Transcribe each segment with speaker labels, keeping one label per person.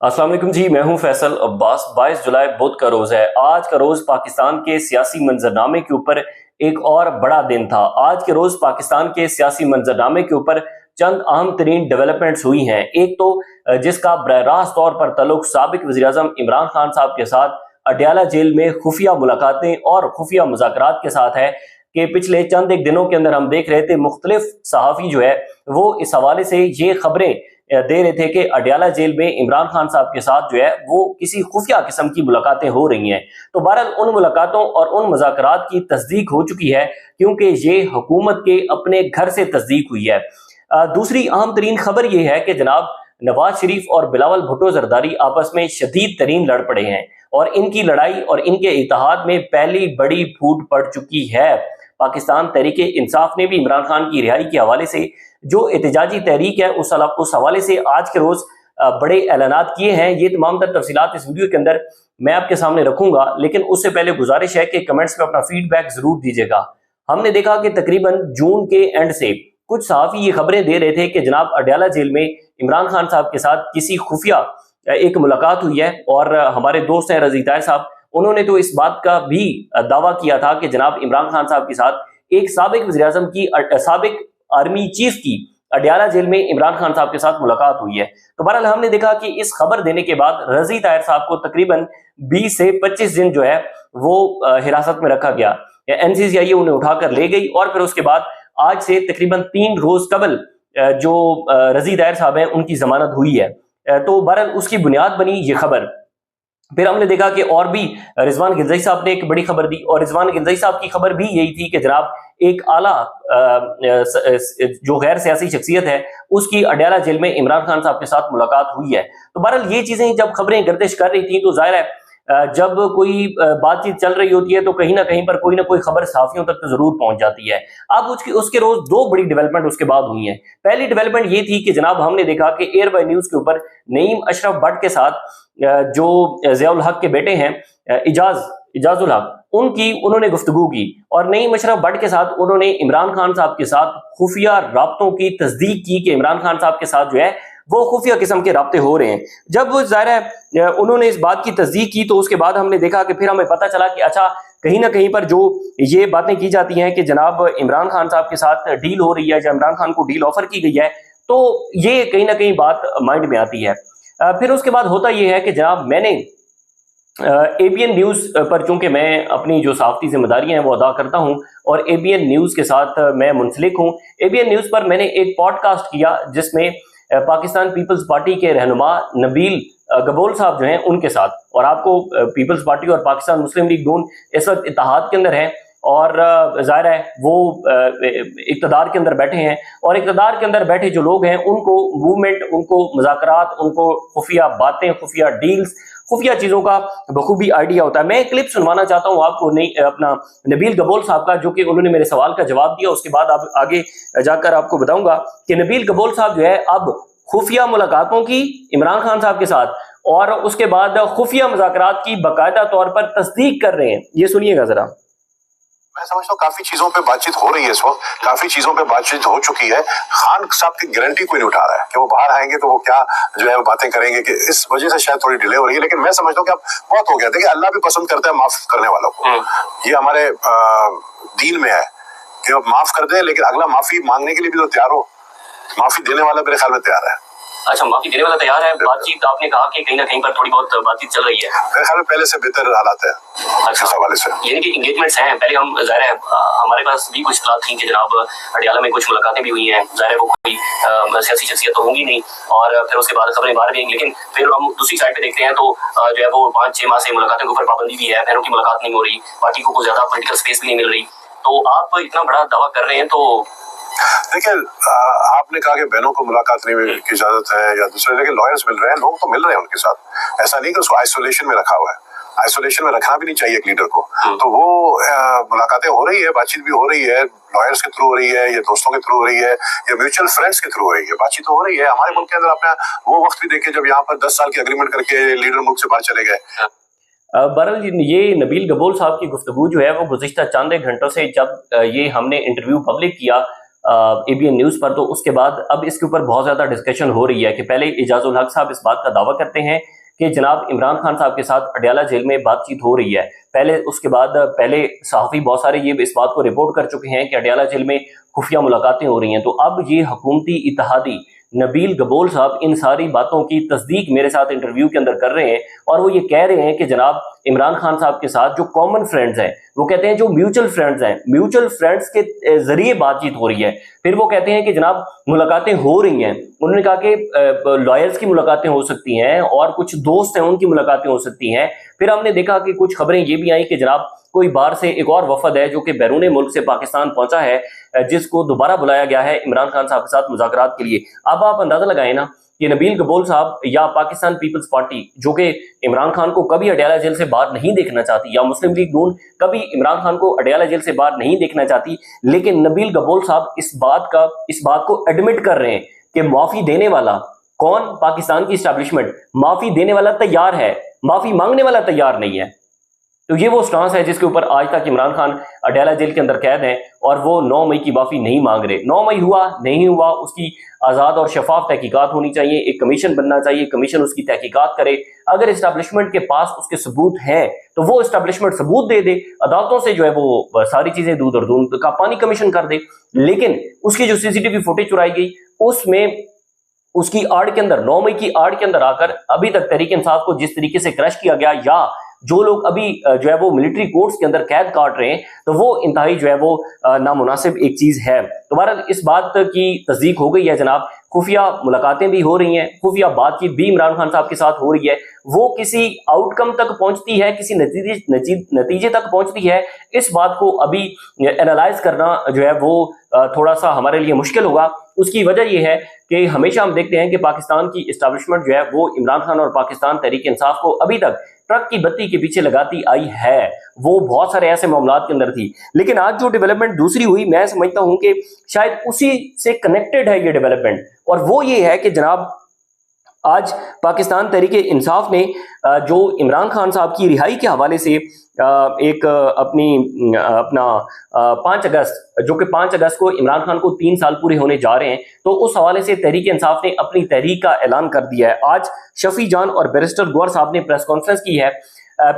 Speaker 1: अस्सलाम वालेकुम जी, मैं हूं फैसल अब्बास। 22 जुलाई बुध का रोज़ है। आज का रोज़ पाकिस्तान के सियासी मंजरनामे के ऊपर एक और बड़ा दिन था। आज के रोज़ पाकिस्तान के सियासी मंजरनामे के ऊपर चंद अहम तरीन डेवलपमेंट्स हुई हैं। एक तो जिसका बराह रास्त तौर पर तल्लुक साबिक वज़ीर-ए-आज़म इमरान खान साहब के साथ अडयाला जेल में खुफिया मुलाकातें और खुफिया मुज़ाकरात के साथ है कि पिछले चंद एक दिनों के अंदर हम देख रहे थे मुख्तलिफ सहाफ़ी जो है वो इस हवाले से ये खबरें दे रहे थे कि अडयाला जेल में इमरान खान साहब के साथ जो है वो किसी खुफिया किस्म की मुलाकातें हो रही हैं। तो बहरहाल उन मुलाकातों और उन मुज़ाकरात की तस्दीक हो चुकी है क्योंकि ये हुकूमत के अपने घर से तस्दीक हुई है। दूसरी अहम तरीन खबर ये है कि जनाब नवाज शरीफ और बिलावल भुट्टो जरदारी आपस में शदीद तरीन लड़ पड़े हैं और इनकी लड़ाई और इनके इत्तेहाद में पहली बड़ी फूट पड़ चुकी है। पाकिस्तान तहरीके इंसाफ ने भी इमरान खान की रिहाई के हवाले से जो एहतजाजी तहरीक है उस हवाले से आज के रोज बड़े ऐलानात किए हैं। ये तमाम तर तफसीलात इस वीडियो के अंदर मैं आपके सामने रखूंगा, लेकिन उससे पहले गुजारिश है कि कमेंट्स में अपना फीडबैक जरूर दीजिएगा। हमने देखा कि तकरीबन जून के एंड से कुछ सहाफ़ी ये खबरें दे रहे थे कि जनाब अडयाला जेल में इमरान खान साहब के साथ किसी खुफिया एक मुलाकात हुई है और हमारे दोस्त हैं रज़ी ताहिर साहब, उन्होंने तो इस बात का भी दावा किया था कि जनाब इमरान खान साहब के साथ एक साबिक वज़ीर-ए-आज़म की साबिक आर्मी चीफ की अडयाला जेल में इमरान खान साहब के साथ मुलाकात हुई है। तो बहरहाल हमने देखा कि इस खबर देने के बाद रज़ी ताहिर साहब को तकरीबन 20 से 25 दिन जो है वो हिरासत में रखा गया। NCCI उन्हें उठाकर ले गई और फिर उसके बाद आज से तकरीबन 3 रोज कबल जो रज़ी ताहिर साहब हैं उनकी जमानत हुई है। तो बहरहाल उसकी बुनियाद बनी ये खबर। फिर हमने देखा कि और भी रिजवान गिलज़ई साहब ने एक बड़ी खबर दी और रिजवान गिलज़ई साहब की खबर भी यही थी कि जनाब एक आला जो गैर सियासी शख्सियत है उसकी अडयाला जेल में इमरान खान साहब के साथ मुलाकात हुई है। तो बहरहाल ये चीजें जब खबरें गर्दिश कर रही थी तो जाहिर है जब कोई बातचीत चल रही होती है तो कहीं ना कहीं पर कोई ना कोई खबर सहाफियों तक तो जरूर पहुंच जाती है। अब उसके रोज दो बड़ी डेवलपमेंट उसके बाद हुई हैं। पहली डेवलपमेंट ये थी कि जनाब हमने देखा कि एयर बाय न्यूज के ऊपर नईम अशरफ भट्ट के साथ जो ज़ियाउल हक के बेटे हैं इजाजुल हक, उन्होंने गुफ्तगू की और नईम अशरफ भट्ट के साथ उन्होंने इमरान खान साहब के साथ खुफिया राब्तों की तस्दीक की कि इमरान खान साहब के साथ जो है वो खुफिया किस्म के राब्ते हो रहे हैं। जब जाहिर है उन्होंने इस बात की तस्दीक की तो उसके बाद हमने देखा कि फिर हमें पता चला कि अच्छा कहीं ना कहीं पर जो ये बातें की जाती हैं कि जनाब इमरान खान साहब के साथ डील हो रही है, जब इमरान खान को डील ऑफर की गई है, तो ये कहीं ना कहीं बात माइंड में आती है। फिर उसके बाद होता यह है कि जनाब मैंने ABN न्यूज़ पर, चूंकि मैं अपनी जो सहाफ़ती जिम्मेदारियां हैं वो अदा करता हूं और ABN न्यूज़ के साथ मैं मुंसलिक हूं। ABN न्यूज़ पर मैंने एक पॉडकास्ट किया जिसमें पाकिस्तान पीपल्स पार्टी के रहनुमा नबील गबोल साहब जो हैं उनके साथ, और आपको पीपल्स पार्टी और पाकिस्तान मुस्लिम लीग नून इस वक्त इत्तेहाद के अंदर है और जाहिर है वो इक़्तिदार के अंदर बैठे हैं और इक़्तिदार के अंदर बैठे जो लोग हैं उनको मूवमेंट, उनको मुज़ाकरात, उनको खुफिया बातें, खुफिया डील्स, खुफिया चीज़ों का बखूबी आइडिया होता है। मैं एक क्लिप सुनवाना चाहता हूँ आपको अपना नबील गबोल साहब का, जो कि उन्होंने मेरे सवाल का जवाब दिया। उसके बाद आप आगे जाकर आपको बताऊंगा कि नबील गबोल साहब जो है अब खुफिया मुलाकातों की इमरान खान साहब के साथ और उसके बाद खुफिया मुज़ाकरात की बाकायदा तौर पर तस्दीक कर रहे हैं। ये सुनिएगा जरा।
Speaker 2: मैं समझता हूँ काफी चीजों पे बातचीत हो रही है इस वक्त, काफी चीजों पे बातचीत हो चुकी है। खान साहब की गारंटी कोई नहीं उठा रहा है कि वो बाहर आएंगे तो वो क्या जो है बातें करेंगे, कि इस वजह से शायद थोड़ी डिले हो रही है। लेकिन मैं समझता हूँ कि अब बहुत हो गया। देखिए अल्लाह भी पसंद करता है माफ करने वालों को, ये हमारे दीन में है कि अब माफ कर दे, लेकिन अगला माफी मांगने के लिए भी तो तैयार हो। माफी देने वाला मेरे ख्याल में तैयार है।
Speaker 1: अच्छा, माफी देने वाला तैयार है। बातचीत आपने कहा कि कहीं ना कहीं पर थोड़ी बहुत बातचीत चल रही है,
Speaker 2: मेरे ख्याल में पहले से बेहतर हालात है।
Speaker 1: अच्छा, हवाले से यानी कि एंगेजमेंट्स हैं। पहले हम जाहिर है हमारे पास भी कुछ इत्तलात थी कि जनाब अडयाला में कुछ मुलाकातें भी हुई हैं। जाहिर है वो कोई सियासी शख्सियत तो होंगी नहीं और फिर उसके बाद खबरें बाहर गई। लेकिन फिर हम दूसरी साइड पे देखते हैं तो जो है वो 5-6 माह से मुलाकातों के ऊपर पाबंदी भी है, बहनों की मुलाकात नहीं हो रही, पार्टी को कुछ ज्यादा पोलिटिकल स्पेस भी नहीं मिल रही। तो आप इतना बड़ा दावा कर रहे हैं, तो
Speaker 2: देखिए आपने कहा कि बहनों को मुलाकात नहीं की इजाजत है या दूसरे, लेकिन लॉयर्स मिल रहे हैं, लोग तो मिल रहे हैं उनके साथ। ऐसा नहीं कि उसको आइसोलेशन में रखा हुआ है, आइसोलेशन में रखना भी नहीं चाहिए एक लीडर को। तो वो मुलाकातें हो रही है, बातचीत भी हो रही है, लॉयर्स के थ्रू हो रही है, या दोस्तों के थ्रू हो रही है, या म्यूचुअल फ्रेंड्स के थ्रू हो रही है, बातचीत तो हो रही है। हमारे मुल्क के अंदर आपने वो वक्त भी देखे जब यहाँ पर 10 साल की अग्रीमेंट करके लीडर मुल्क से बाहर चले गए।
Speaker 1: बहरहाल ये नबील गबोल साहब की गुफ्तगू जो है वो गुज़िश्ता चंद एक घंटों से जब ये हमने इंटरव्यू पब्लिक किया ABN نیوز پر، تو اس کے بعد اب اس کے اوپر بہت زیادہ ڈسکشن ہو رہی ہے کہ پہلے اعجاز الحق صاحب اس بات کا دعویٰ کرتے ہیں کہ جناب عمران خان صاحب کے ساتھ اڈیالہ جیل میں بات چیت ہو رہی ہے. اس کے بعد پہلے صحافی بہت سارے یہ اس بات کو رپورٹ کر چکے ہیں کہ اڈیالہ جیل میں خفیہ ملاقاتیں ہو رہی ہیں. تو اب یہ حکومتی اتحادی نبیل گبول صاحب ان ساری باتوں کی تصدیق میرے ساتھ انٹرویو کے اندر کر رہے ہیں، اور وہ یہ کہہ رہے ہیں کہ جناب عمران خان صاحب کے ساتھ جو کامن فرینڈز ہیں، وہ کہتے ہیں جو میوچل فرینڈز ہیں، میوچل فرینڈز کے ذریعے بات چیت ہو رہی ہے. پھر وہ کہتے ہیں کہ جناب ملاقاتیں ہو رہی ہیں. انہوں نے کہا کہ لائرز کی ملاقاتیں ہو سکتی ہیں اور کچھ دوست ہیں ان کی ملاقاتیں ہو سکتی ہیں. پھر ہم نے دیکھا کہ کچھ خبریں یہ بھی آئیں کہ جناب کوئی باہر سے ایک اور وفد ہے جو کہ بیرون ملک سے پاکستان پہنچا ہے، جس کو دوبارہ بلایا گیا ہے عمران خان صاحب کے ساتھ مذاکرات کے لیے. اب آپ اندازہ لگائیں نا کہ نبیل گبول صاحب یا پاکستان پیپلز پارٹی جو کہ عمران خان کو کبھی اڈیالہ جیل سے باہر نہیں دیکھنا چاہتی، یا مسلم لیگ نون کبھی عمران خان کو اڈیالہ جیل سے باہر نہیں دیکھنا چاہتی، لیکن نبیل گبول صاحب اس بات کو ایڈمٹ کر رہے ہیں کہ معافی دینے والا کون؟ پاکستان کی اسٹیبلشمنٹ. معافی دینے والا تیار ہے، معافی مانگنے والا تیار نہیں ہے. تو یہ وہ سٹانس ہے جس کے اوپر آج تک عمران خان اڈیالہ جیل کے اندر قید ہیں، اور وہ 9 مئی کی معافی نہیں مانگ رہے. 9 مئی ہوا نہیں ہوا، اس کی آزاد اور شفاف تحقیقات ہونی چاہیے. ایک کمیشن بننا چاہیے، کمیشن اس کی تحقیقات کرے. اگر اسٹیبلشمنٹ کے پاس اس کے ثبوت ہیں تو وہ اسٹیبلشمنٹ ثبوت دے دے، عدالتوں سے جو ہے وہ ساری چیزیں دودھ اور دودھ کا پانی کمیشن کر دے. لیکن اس کی جو CCTV فوٹیج چرائی گئی، اس میں اس کی آڑ کے اندر 9 مئی کی آڑ کے اندر آ کر ابھی تک تحریک انصاف کو جس طریقے سے کرش کیا گیا، یا جو لوگ ابھی جو ہے وہ ملٹری کورٹس کے اندر قید کاٹ رہے ہیں، تو وہ انتہائی جو ہے وہ نامناسب ایک چیز ہے. تو بہرحال اس بات کی تصدیق ہو گئی ہے جناب. خفیہ ملاقاتیں بھی ہو رہی ہیں، خفیہ بات چیت بھی عمران خان صاحب کے ساتھ ہو رہی ہے. وہ کسی آؤٹ کم تک پہنچتی ہے، کسی نتیجے تک پہنچتی ہے، اس بات کو ابھی اینالائز کرنا جو ہے وہ تھوڑا سا ہمارے لیے مشکل ہوگا. اس کی وجہ یہ ہے کہ ہمیشہ ہم دیکھتے ہیں کہ پاکستان کی اسٹیبلشمنٹ جو ہے وہ عمران خان اور پاکستان تحریک انصاف کو ابھی تک ٹرک کی بتی کے پیچھے لگاتی آئی ہے. وہ بہت سارے ایسے معاملات کے اندر تھی، لیکن آج جو ڈیولپمنٹ دوسری ہوئی، میں سمجھتا ہوں کہ شاید اسی سے کنیکٹڈ ہے یہ ڈیولپمنٹ، اور وہ یہ ہے کہ جناب آج پاکستان تحریک انصاف نے جو عمران خان صاحب کی رہائی کے حوالے سے ایک اپنا 5 اگست جو کہ 5 اگست کو عمران خان کو 3 سال پورے ہونے جا رہے ہیں، تو اس حوالے سے تحریک انصاف نے اپنی تحریک کا اعلان کر دیا ہے. آج شفیع جان اور بیرسٹر گوہر صاحب نے پریس کانفرنس کی ہے.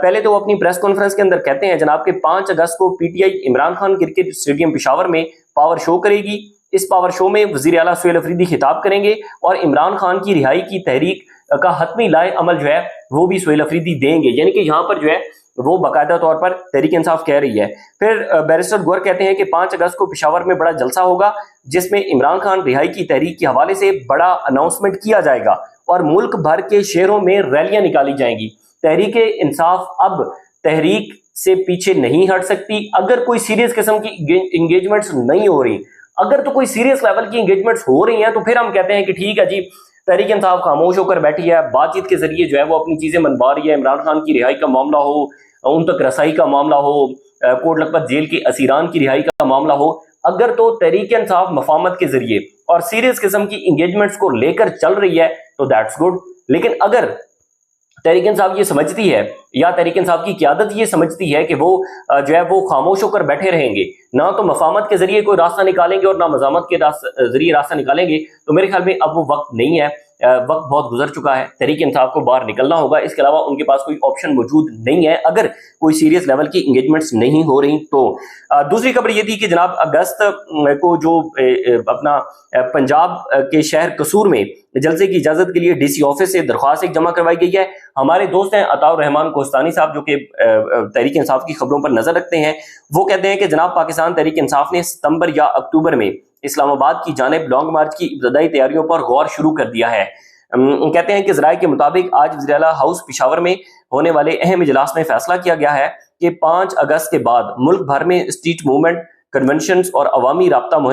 Speaker 1: پہلے تو وہ اپنی پریس کانفرنس کے اندر کہتے ہیں جناب کہ 5 اگست کو PTI Imran Khan cricket stadium Peshawar میں پاور شو کرے گی. اس پاور شو میں وزیر اعلیٰ سہیل افریدی خطاب کریں گے، اور عمران خان کی رہائی کی تحریک کا حتمی لائے عمل جو ہے وہ بھی سہیل افریدی دیں گے. یعنی کہ یہاں پر جو ہے وہ باقاعدہ طور پر تحریک انصاف کہہ رہی ہے. پھر بیرسٹر گوہر کہتے ہیں کہ 5 اگست کو پشاور میں بڑا جلسہ ہوگا، جس میں عمران خان رہائی کی تحریک کے حوالے سے بڑا اناؤنسمنٹ کیا جائے گا، اور ملک بھر کے شہروں میں ریلیاں نکالی جائیں گی. تحریک انصاف اب تحریک سے پیچھے نہیں ہٹ سکتی. اگر کوئی سیریس قسم کی انگیجمنٹس نہیں ہو رہی، اگر تو کوئی سیریس لیول کی انگیجمنٹس ہو رہی ہیں، تو پھر ہم کہتے ہیں کہ ٹھیک ہے جی، تحریک انصاف خاموش ہو کر بیٹھی ہے، بات چیت کے ذریعے جو ہے وہ اپنی چیزیں منوا رہی ہے. عمران خان کی رہائی کا معاملہ ہو، ان تک رسائی کا معاملہ ہو، کوٹ لکھپت جیل کے اسیران کی رہائی کا معاملہ ہو، اگر تو تحریک انصاف مفاہمت کے ذریعے اور سیریس قسم کی انگیجمنٹس کو لے کر چل رہی ہے تو دیٹس گڈ. لیکن اگر تحریک انصاف یہ سمجھتی ہے، یا تحریک انصاف کی قیادت یہ سمجھتی ہے کہ وہ جو ہے وہ خاموش ہو کر بیٹھے رہیں گے، نہ تو مفاہمت کے ذریعے کوئی راستہ نکالیں گے اور نہ مزاحمت کے ذریعے راستہ نکالیں گے، تو میرے خیال میں اب وہ وقت نہیں ہے. وقت بہت گزر چکا ہے. تحریک انصاف کو باہر نکلنا ہوگا، اس کے علاوہ ان کے پاس کوئی آپشن موجود نہیں ہے اگر کوئی سیریس لیول کی انگیجمنٹس نہیں ہو رہی. تو دوسری خبر یہ تھی کہ جناب اگست کو جو اپنا پنجاب کے شہر قصور میں جلسے کی اجازت کے لیے DC آفس سے درخواست ایک جمع کروائی گئی ہے. ہمارے دوست ہیں عطاء الرحمان کوہستانی صاحب، جو کہ تحریک انصاف کی خبروں پر نظر رکھتے ہیں، وہ کہتے ہیں کہ جناب پاکستان تحریک انصاف نے ستمبر یا اکتوبر میں اسلام آباد کی جانب لانگ مارچ کی ابتدائی تیاریوں پر غور شروع کر دیا ہے. کہتے ہیں کہ ذرائع کے مطابق آج وزیر اعلیٰ ہاؤس پشاور میں ہونے والے اہم اجلاس میں فیصلہ کیا گیا ہے کہ 5 اگست کے بعد ملک بھر میں اسٹریٹ موومنٹ، کنونشنز اور عوامی رابطہ مہم